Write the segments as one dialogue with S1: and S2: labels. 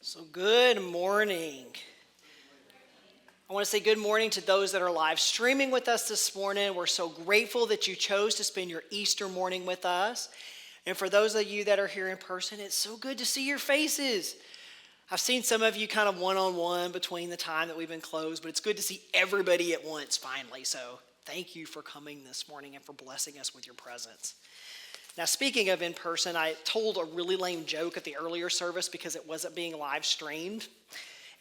S1: So good morning. I want to say good morning to those that are live streaming with us this morning. We're so grateful that you chose to spend your Easter morning with us. And for those of you that are here in person, it's so good to see your faces. I've seen some of you kind of one-on-one between the time that we've been closed, but it's good to see everybody at once finally. So thank you for coming this morning and for blessing us with your presence. Now, speaking of in person, I told a really lame joke at the earlier service because it wasn't being live streamed.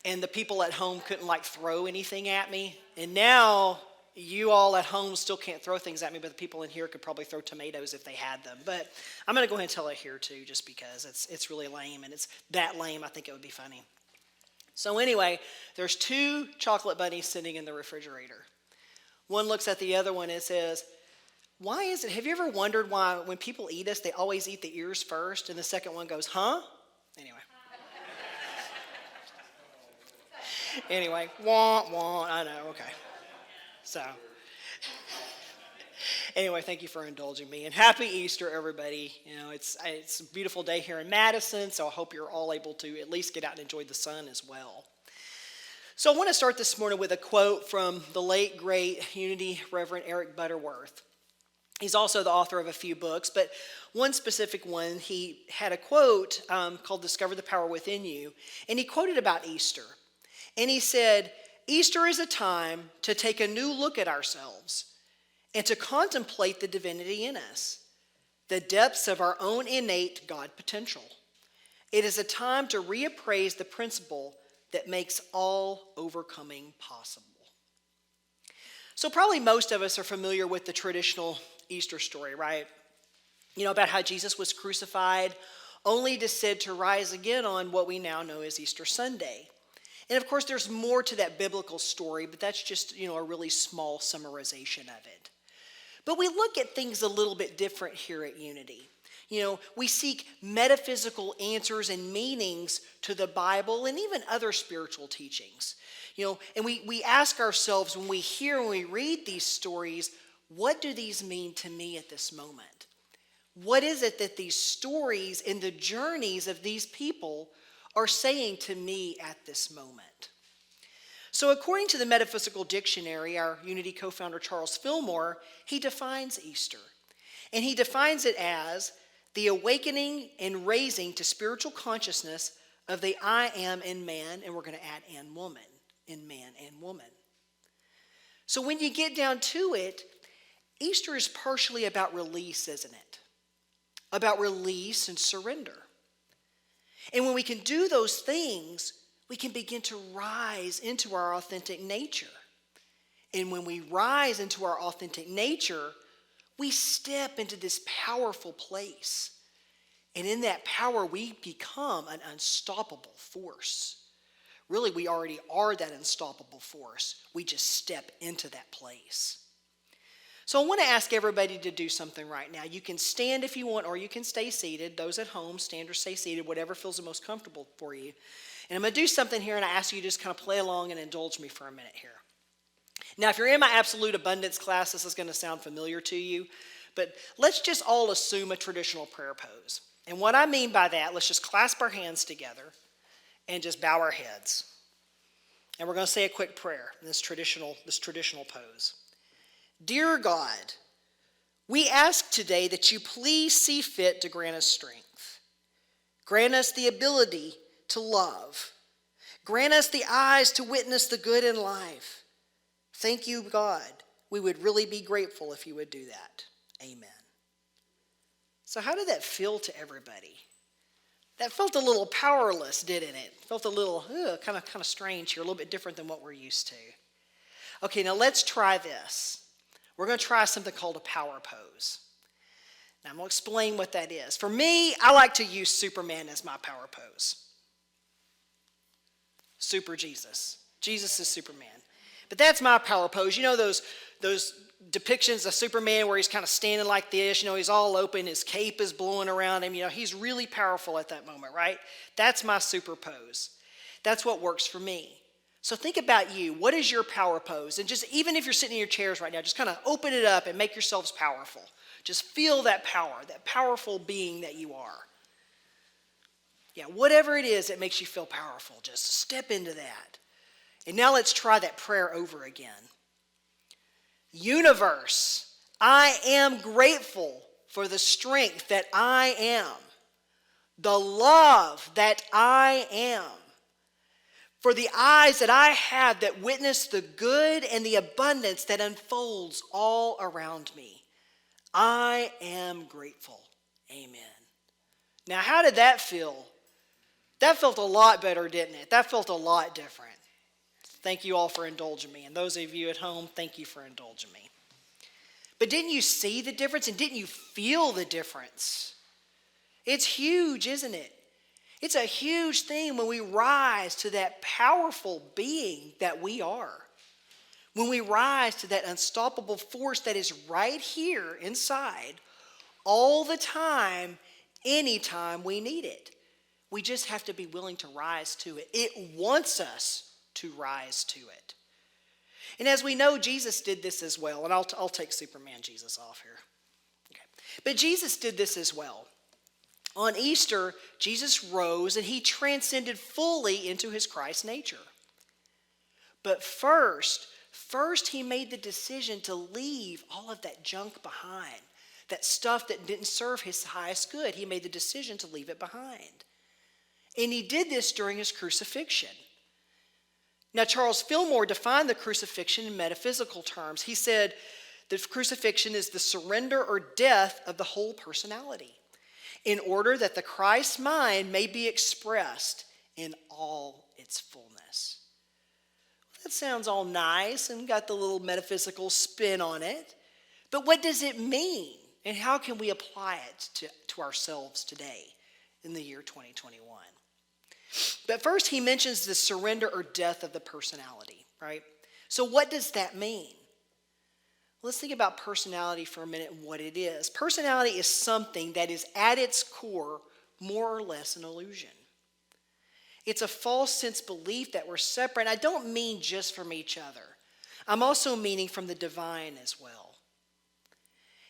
S1: And the people at home couldn't throw anything at me. And now you all at home still can't throw things at me, but the people in here could probably throw tomatoes if they had them. But I'm going to go ahead and tell it here too, just because it's really lame. And it's that lame, I think it would be funny. So anyway, there's two chocolate bunnies sitting in the refrigerator. One looks at the other one and says, "Why is it, have you ever wondered why when people eat us, they always eat the ears first?" And the second one goes, "Huh?" Anyway, wah, wah, I know, okay. So, anyway, thank you for indulging me. And happy Easter, everybody. You know, it's a beautiful day here in Madison, so I hope you're all able to at least get out and enjoy the sun as well. So I want to start this morning with a quote from the late, great Unity Reverend Eric Butterworth. He's also the author of a few books, but one specific one, he had a quote called "Discover the Power Within You," and he quoted about Easter. And he said, "Easter is a time to take a new look at ourselves and to contemplate the divinity in us, the depths of our own innate God potential. It is a time to reappraise the principle that makes all overcoming possible." So probably most of us are familiar with the traditional Easter story, right? You know, about how Jesus was crucified, only to said to rise again on what we now know as Easter Sunday. And of course, there's more to that biblical story, but that's just, a really small summarization of it. But we look at things a little bit different here at Unity. We seek metaphysical answers and meanings to the Bible and even other spiritual teachings. And we ask ourselves when we read these stories, what do these mean to me at this moment? What is it that these stories and the journeys of these people are saying to me at this moment? So according to the Metaphysical Dictionary, our Unity co-founder Charles Fillmore, he defines Easter. And he defines it as the awakening and raising to spiritual consciousness of the I am in man, and we're going to add and woman, in man and woman. So when you get down to it, Easter is partially about release, isn't it? About release and surrender. And when we can do those things, we can begin to rise into our authentic nature. And when we rise into our authentic nature, we step into this powerful place. And in that power, we become an unstoppable force. Really, we already are that unstoppable force. We just step into that place. So I want to ask everybody to do something right now. You can stand if you want, or you can stay seated. Those at home, stand or stay seated, whatever feels the most comfortable for you. And I'm going to do something here, and I ask you to just kind of play along and indulge me for a minute here. Now, if you're in my Absolute Abundance class, this is going to sound familiar to you, but let's just all assume a traditional prayer pose. And what I mean by that, let's just clasp our hands together and just bow our heads. And we're going to say a quick prayer in this traditional pose. Dear God, we ask today that you please see fit to grant us strength. Grant us the ability to love. Grant us the eyes to witness the good in life. Thank you, God. We would really be grateful if you would do that. Amen. So how did that feel to everybody? That felt a little powerless, didn't it? Felt a little kind of strange here, a little bit different than what we're used to. Okay, now let's try this. We're going to try something called a power pose. Now, I'm going to explain what that is. For me, I like to use Superman as my power pose. Super Jesus. Jesus is Superman. But that's my power pose. You know those depictions of Superman where he's kind of standing like this. He's all open. His cape is blowing around him. He's really powerful at that moment, right? That's my super pose. That's what works for me. So think about you. What is your power pose? And just even if you're sitting in your chairs right now, just kind of open it up and make yourselves powerful. Just feel that power, that powerful being that you are. Yeah, whatever it is that makes you feel powerful, just step into that. And now let's try that prayer over again. Universe, I am grateful for the strength that I am, the love that I am, for the eyes that I have that witness the good and the abundance that unfolds all around me. I am grateful. Amen. Now, how did that feel? That felt a lot better, didn't it? That felt a lot different. Thank you all for indulging me. And those of you at home, thank you for indulging me. But didn't you see the difference? And didn't you feel the difference? It's huge, isn't it? It's a huge thing when we rise to that powerful being that we are. When we rise to that unstoppable force that is right here inside all the time, anytime we need it. We just have to be willing to rise to it. It wants us to rise to it. And as we know, Jesus did this as well. And I'll take Superman Jesus off here. Okay. But Jesus did this as well. On Easter, Jesus rose and he transcended fully into his Christ nature. But first he made the decision to leave all of that junk behind, that stuff that didn't serve his highest good. He made the decision to leave it behind. And he did this during his crucifixion. Now, Charles Fillmore defined the crucifixion in metaphysical terms. He said the crucifixion is the surrender or death of the whole personality, in order that the Christ mind may be expressed in all its fullness. That sounds all nice and got the little metaphysical spin on it. But what does it mean? And how can we apply it to ourselves today in the year 2021? But first he mentions the surrender or death of the personality, right? So what does that mean? Let's think about personality for a minute and what it is. Personality is something that is at its core more or less an illusion. It's a false sense belief that we're separate. I don't mean just from each other. I'm also meaning from the divine as well.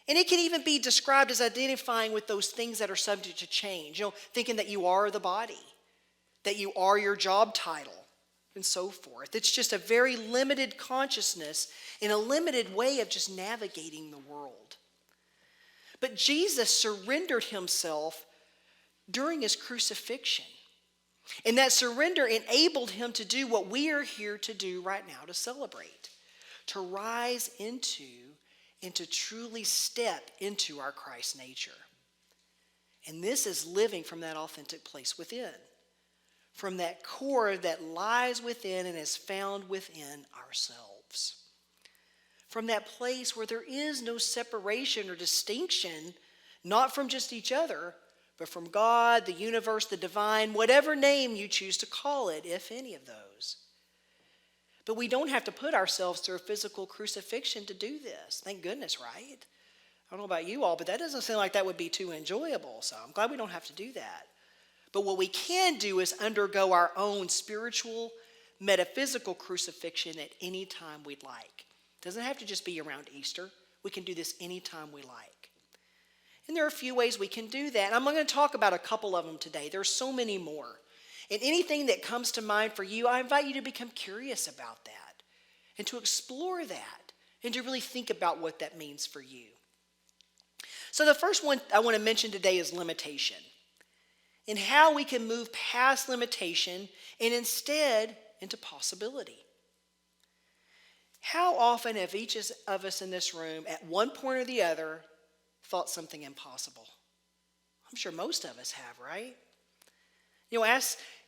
S1: And it can even be described as identifying with those things that are subject to change. Thinking that you are the body, that you are your job title, and so forth. It's just a very limited consciousness in a limited way of just navigating the world. But Jesus surrendered himself during his crucifixion. And that surrender enabled him to do what we are here to do right now, to celebrate, to rise into and to truly step into our Christ nature. And this is living from that authentic place within, from that core that lies within and is found within ourselves. From that place where there is no separation or distinction, not from just each other, but from God, the universe, the divine, whatever name you choose to call it, if any of those. But we don't have to put ourselves through a physical crucifixion to do this. Thank goodness, right? I don't know about you all, but that doesn't seem like that would be too enjoyable. So I'm glad we don't have to do that. But what we can do is undergo our own spiritual, metaphysical crucifixion at any time we'd like. It doesn't have to just be around Easter. We can do this anytime we like. And there are a few ways we can do that. And I'm going to talk about a couple of them today. There's so many more. And anything that comes to mind for you, I invite you to become curious about that and to explore that and to really think about what that means for you. So the first one I want to mention today is limitation, and how we can move past limitation and instead into possibility. How often have each of us in this room at one point or the other thought something impossible? I'm sure most of us have, right?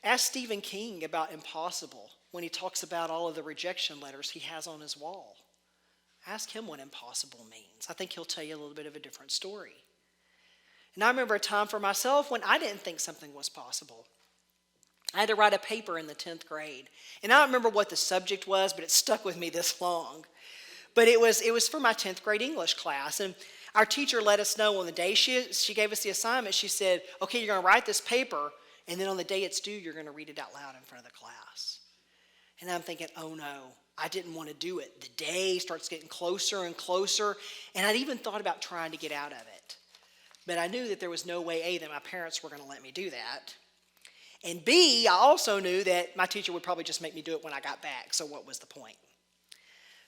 S1: Ask Stephen King about impossible when he talks about all of the rejection letters he has on his wall. Ask him what impossible means. I think he'll tell you a little bit of a different story. And I remember a time for myself when I didn't think something was possible. I had to write a paper in the 10th grade. And I don't remember what the subject was, but it stuck with me this long. But it was for my 10th grade English class. And our teacher let us know on the day she gave us the assignment. She said, okay, you're going to write this paper, and then on the day it's due, you're going to read it out loud in front of the class. And I'm thinking, oh no, I didn't want to do it. The day starts getting closer and closer, and I'd even thought about trying to get out of it. But I knew that there was no way, that my parents were going to let me do that. And B, I also knew that my teacher would probably just make me do it when I got back, so what was the point?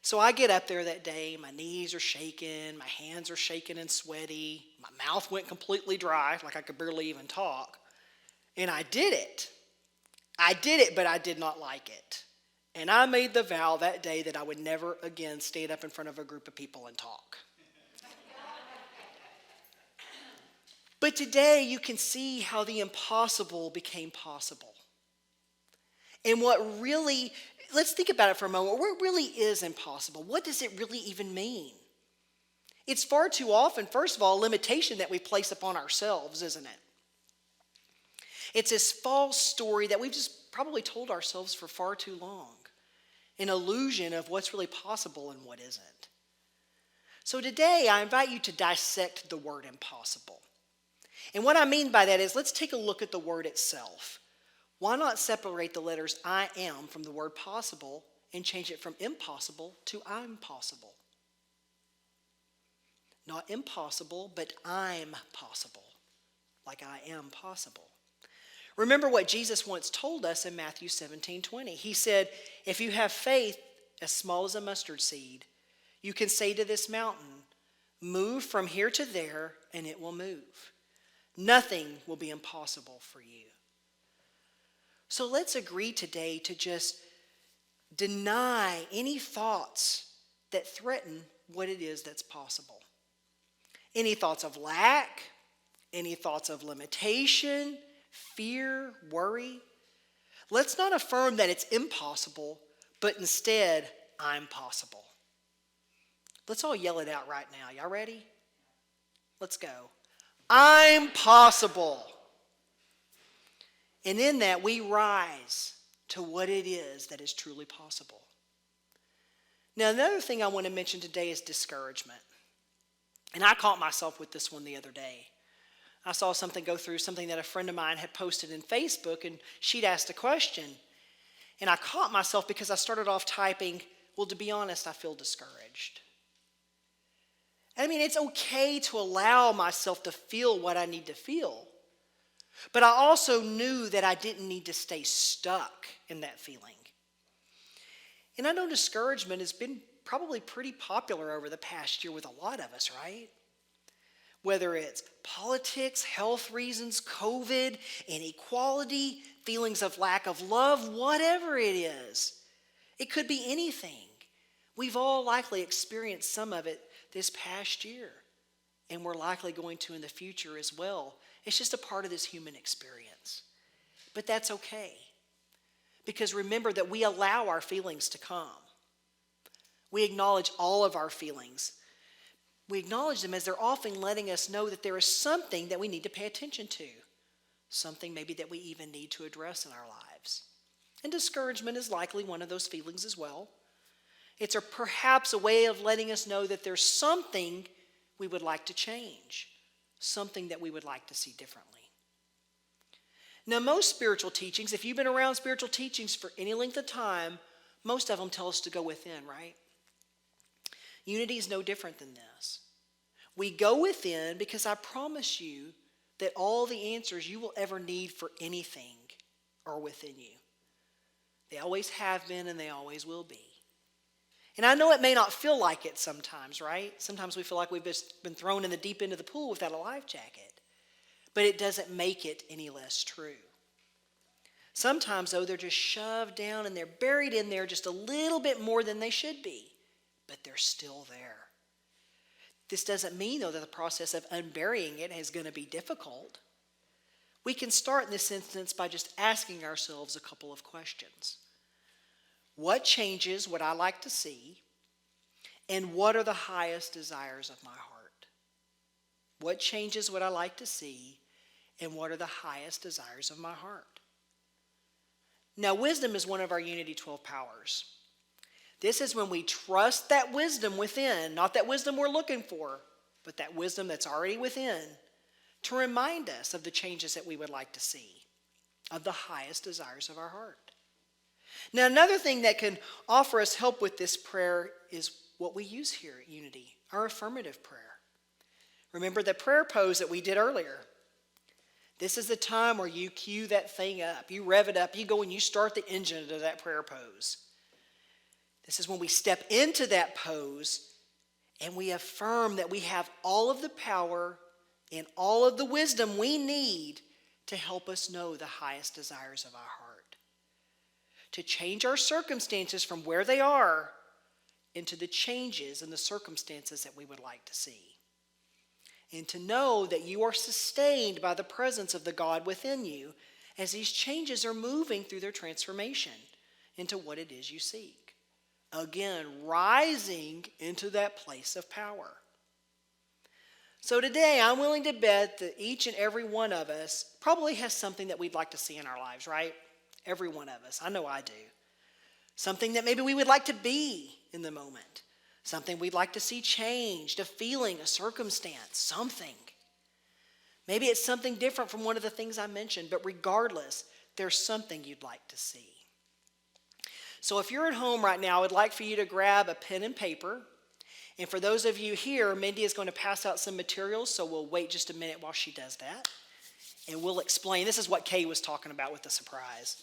S1: So I get up there that day, my knees are shaking, my hands are shaking and sweaty, my mouth went completely dry, like I could barely even talk, and I did it. I did it, but I did not like it. And I made the vow that day that I would never again stand up in front of a group of people and talk. But today you can see how the impossible became possible. And let's think about it for a moment. What really is impossible? What does it really even mean? It's far too often, first of all, a limitation that we place upon ourselves, isn't it? It's this false story that we've just probably told ourselves for far too long. An illusion of what's really possible and what isn't. So today I invite you to dissect the word impossible. And what I mean by that is, let's take a look at the word itself. Why not separate the letters I am from the word possible and change it from impossible to I'm possible? Not impossible, but I'm possible, like I am possible. Remember what Jesus once told us in Matthew 17:20. He said, if you have faith as small as a mustard seed, you can say to this mountain, move from here to there, and it will move. Nothing will be impossible for you. So let's agree today to just deny any thoughts that threaten what it is that's possible. Any thoughts of lack, any thoughts of limitation, fear, worry. Let's not affirm that it's impossible, but instead, I'm possible. Let's all yell it out right now. Y'all ready? Let's go. I'm possible. And in that, we rise to what it is that is truly possible. Now, another thing I want to mention today is discouragement. And I caught myself with this one the other day. I saw something go through, something that a friend of mine had posted in Facebook, and she'd asked a question. And I caught myself because I started off typing, well, to be honest, I feel discouraged. I mean, it's okay to allow myself to feel what I need to feel. But I also knew that I didn't need to stay stuck in that feeling. And I know discouragement has been probably pretty popular over the past year with a lot of us, right? Whether it's politics, health reasons, COVID, inequality, feelings of lack of love, whatever it is. It could be anything. We've all likely experienced some of it this past year, and we're likely going to in the future as well. It's just a part of this human experience. But that's okay, because remember that we allow our feelings to come. We acknowledge all of our feelings. We acknowledge them as they're often letting us know that there is something that we need to pay attention to, something maybe that we even need to address in our lives. And discouragement is likely one of those feelings as well. It's perhaps a way of letting us know that there's something we would like to change, something that we would like to see differently. Now, most spiritual teachings, if you've been around spiritual teachings for any length of time, most of them tell us to go within, right? Unity is no different than this. We go within because I promise you that all the answers you will ever need for anything are within you. They always have been and they always will be. And I know it may not feel like it sometimes, right? Sometimes we feel like we've just been thrown in the deep end of the pool without a life jacket. But it doesn't make it any less true. Sometimes, though, they're just shoved down and they're buried in there just a little bit more than they should be. But they're still there. This doesn't mean, though, that the process of unburying it is going to be difficult. We can start in this instance by just asking ourselves a couple of questions. What changes would I like to see? And what are the highest desires of my heart? What changes would I like to see? And what are the highest desires of my heart? Now, wisdom is one of our Unity 12 powers. This is when we trust that wisdom within, not that wisdom we're looking for, but that wisdom that's already within, to remind us of the changes that we would like to see, of the highest desires of our heart. Now, another thing that can offer us help with this prayer is what we use here at Unity, our affirmative prayer. Remember the prayer pose that we did earlier. This is the time where you cue that thing up. You rev it up. You go and you start the engine to that prayer pose. This is when we step into that pose and we affirm that we have all of the power and all of the wisdom we need to help us know the highest desires of our heart. To change our circumstances from where they are into the changes and the circumstances that we would like to see. And to know that you are sustained by the presence of the God within you as these changes are moving through their transformation into what it is you seek. Again, rising into that place of power. So today, I'm willing to bet that each and every one of us probably has something that we'd like to see in our lives, right? Every one of us. I know I do. Something that maybe we would like to be in the moment. Something we'd like to see changed, a feeling, a circumstance, something. Maybe it's something different from one of the things I mentioned, but regardless, there's something you'd like to see. So if you're at home right now, I'd like for you to grab a pen and paper. And for those of you here, Mindy is going to pass out some materials, so we'll wait just a minute while she does that. And we'll explain. This is what Kay was talking about with the surprise.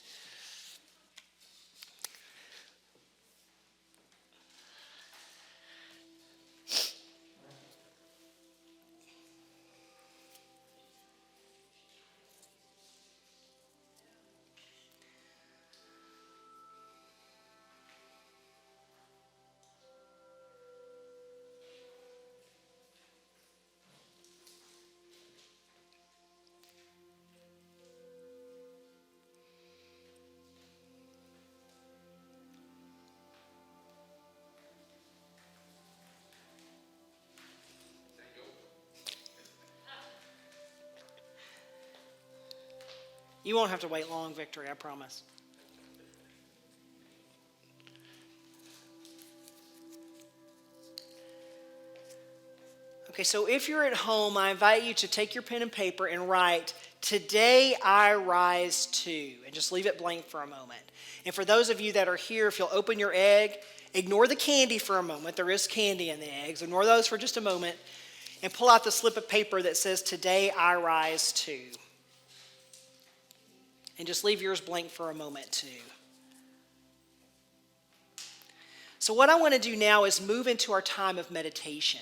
S1: You won't have to wait long, Victory, I promise. Okay, so if you're at home, I invite you to take your pen and paper and write, "Today I rise to," and just leave it blank for a moment. And for those of you that are here, if you'll open your egg, ignore the candy for a moment. There is candy in the eggs. Ignore those for just a moment. And pull out the slip of paper that says, "Today I rise to." And just leave yours blank for a moment too. So what I want to do now is move into our time of meditation.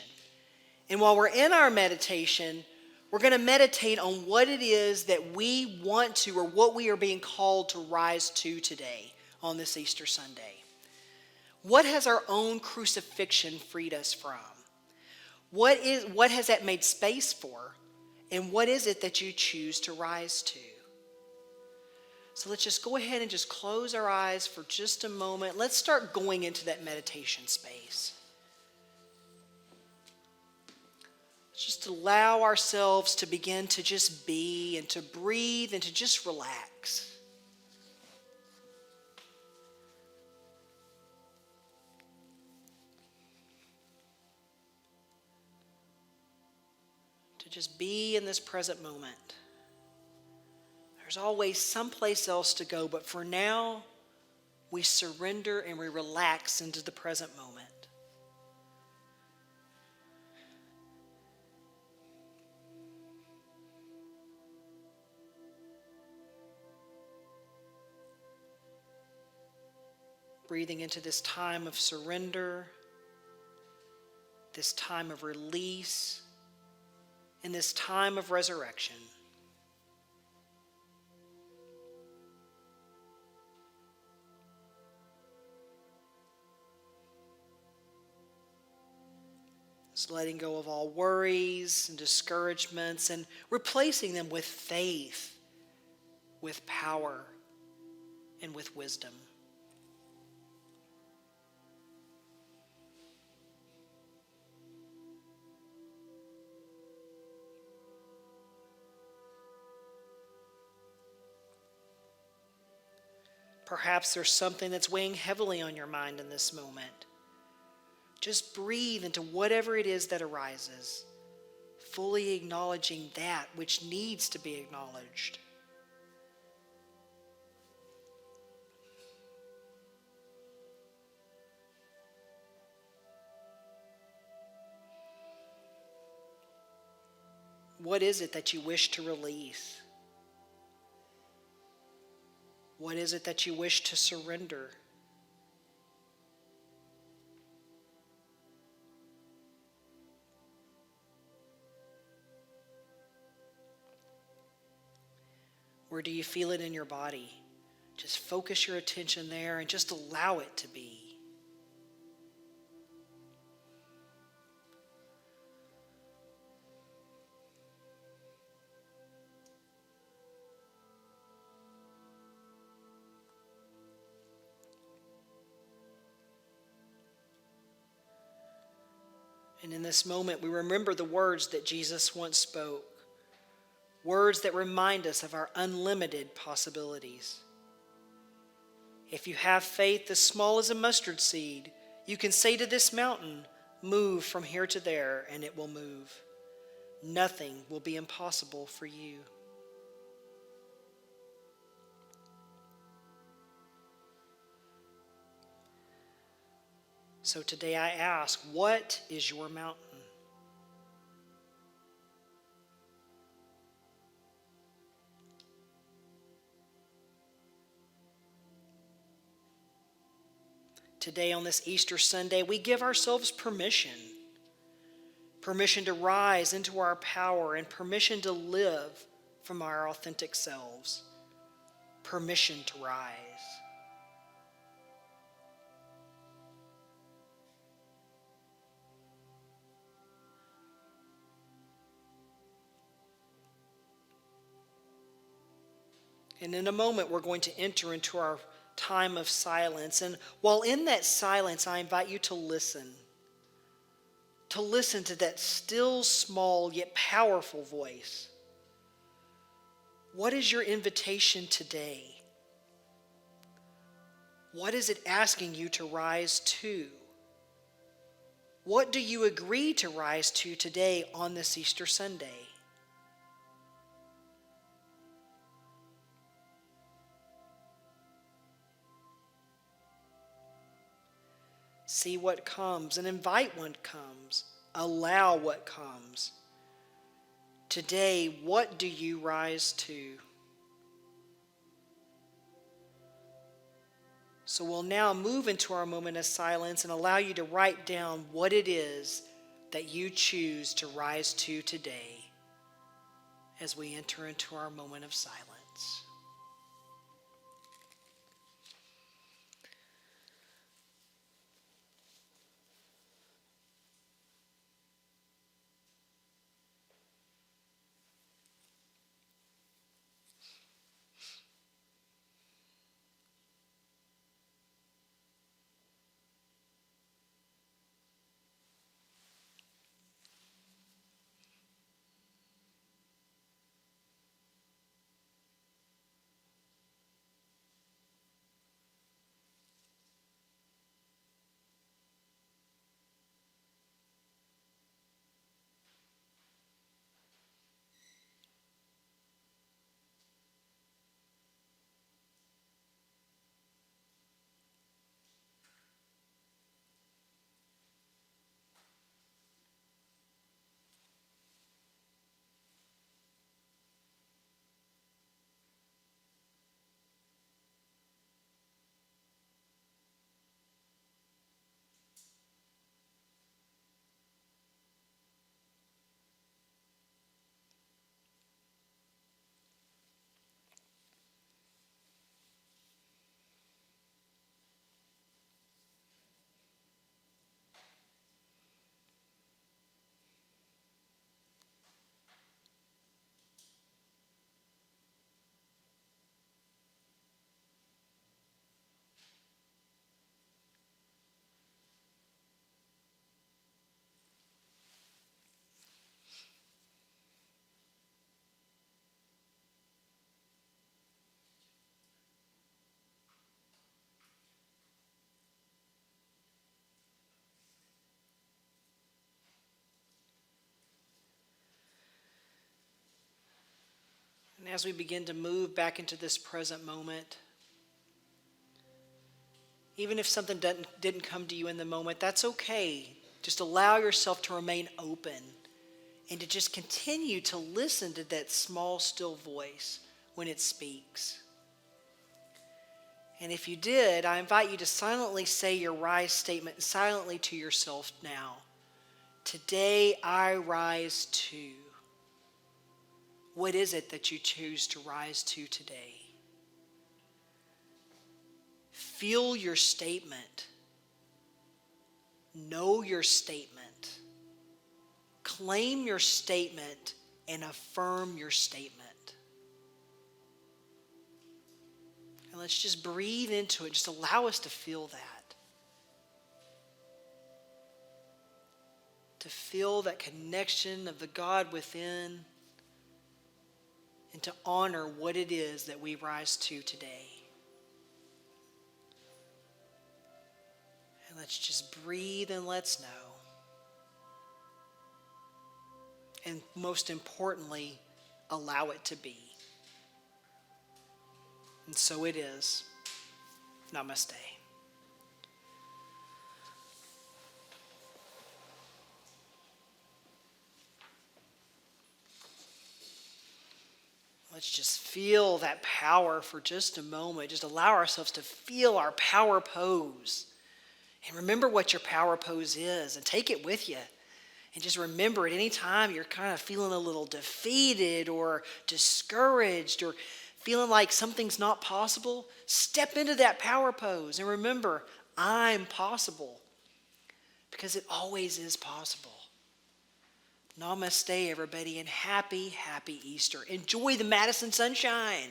S1: And while we're in our meditation, we're going to meditate on what it is that we want to, or what we are being called to rise to today on this Easter Sunday. What has our own crucifixion freed us from? What has that made space for? And what is it that you choose to rise to? So let's just go ahead and just close our eyes for just a moment. Let's start going into that meditation space. Just allow ourselves to begin to just be and to breathe and to just relax. To just be in this present moment. There's always someplace else to go, but for now, we surrender and we relax into the present moment. Breathing into this time of surrender, this time of release, and this time of resurrection. Just letting go of all worries and discouragements and replacing them with faith, with power, and with wisdom. Perhaps there's something that's weighing heavily on your mind in this moment. Just breathe into whatever it is that arises, fully acknowledging that which needs to be acknowledged. What is it that you wish to release? What is it that you wish to surrender? Where do you feel it in your body? Just focus your attention there and just allow it to be. And in this moment, we remember the words that Jesus once spoke. Words that remind us of our unlimited possibilities. If you have faith as small as a mustard seed, you can say to this mountain, move from here to there, and it will move. Nothing will be impossible for you. So today I ask, what is your mountain? Today on this Easter Sunday, we give ourselves permission to rise into our power and permission to live from our authentic selves. Permission to rise. And in a moment, we're going to enter into our time of silence. And while in that silence, I invite you to listen to that still, small, yet powerful voice. What is your invitation today? What is it asking you to rise to? What do you agree to rise to today on this Easter Sunday? See what comes and invite what comes. Allow what comes. Today, what do you rise to? So we'll now move into our moment of silence and allow you to write down what it is that you choose to rise to today as we enter into our moment of silence. And as we begin to move back into this present moment, even if something didn't come to you in the moment, that's okay. Just allow yourself to remain open and to just continue to listen to that small, still voice when it speaks. And if you did, I invite you to silently say your rise statement silently to yourself now. Today I rise to. What is it that you choose to rise to today? Feel your statement. Know your statement. Claim your statement and affirm your statement. And let's just breathe into it. Just allow us to feel that. To feel that connection of the God within. And to honor what it is that we rise to today. And let's just breathe and let's know. And most importantly, allow it to be. And so it is. Namaste. Let's just feel that power for just a moment. Just allow ourselves to feel our power pose. And remember what your power pose is and take it with you. And just remember at any time you're kind of feeling a little defeated or discouraged or feeling like something's not possible, step into that power pose and remember, I'm possible. Because it always is possible. Namaste, everybody, and happy, happy Easter. Enjoy the Madison sunshine.